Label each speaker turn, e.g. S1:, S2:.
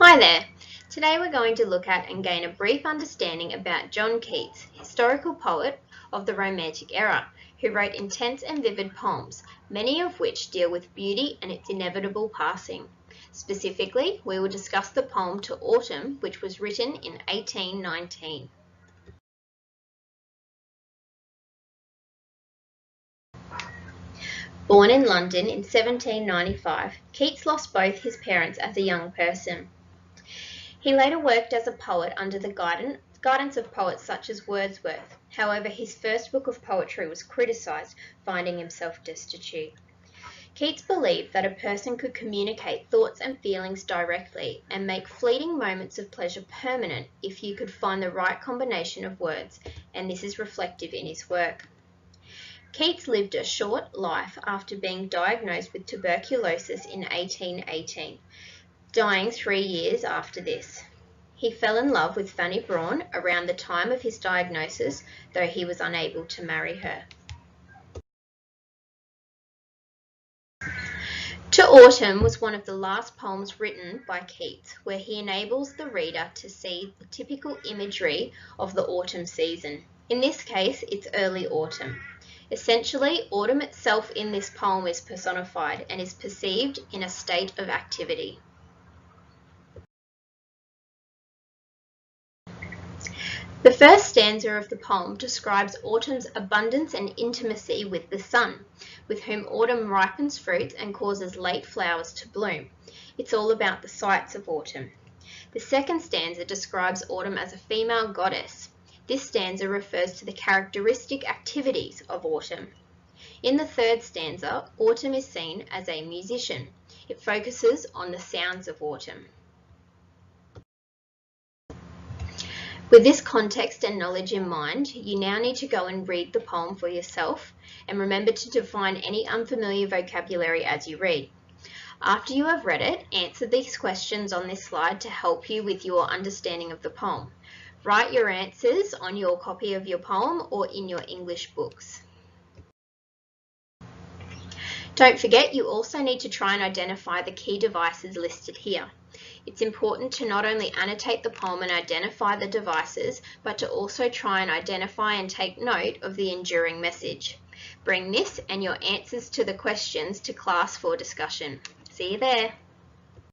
S1: Hi there! Today we're going to look at and gain a brief understanding about John Keats, historical poet of the Romantic era, who wrote intense and vivid poems, many of which deal with beauty and its inevitable passing. Specifically, we will discuss the poem To Autumn, which was written in 1819. Born in London in 1795, Keats lost both his parents as a young person. He later worked as a poet under the guidance of poets such as Wordsworth. However, his first book of poetry was criticised, finding himself destitute. Keats believed that a person could communicate thoughts and feelings directly and make fleeting moments of pleasure permanent if you could find the right combination of words, and this is reflective in his work. Keats lived a short life after being diagnosed with tuberculosis in 1818, dying 3 years after this. He fell in love with Fanny Brawne around the time of his diagnosis, though he was unable to marry her. To Autumn was one of the last poems written by Keats, where he enables the reader to see the typical imagery of the autumn season. In this case, it's early autumn. Essentially, autumn itself in this poem is personified and is perceived in a state of activity. The first stanza of the poem describes autumn's abundance and intimacy with the sun, with whom autumn ripens fruits and causes late flowers to bloom. It's all about the sights of autumn. The second stanza describes autumn as a female goddess. This stanza refers to the characteristic activities of autumn. In the third stanza, autumn is seen as a musician. It focuses on the sounds of autumn. With this context and knowledge in mind, you now need to go and read the poem for yourself, and remember to define any unfamiliar vocabulary as you read. After you have read it, answer these questions on this slide to help you with your understanding of the poem. Write your answers on your copy of your poem or in your English books. Don't forget, you also need to try and identify the key devices listed here. It's important to not only annotate the poem and identify the devices, but to also try and identify and take note of the enduring message. Bring this and your answers to the questions to class for discussion. See you there.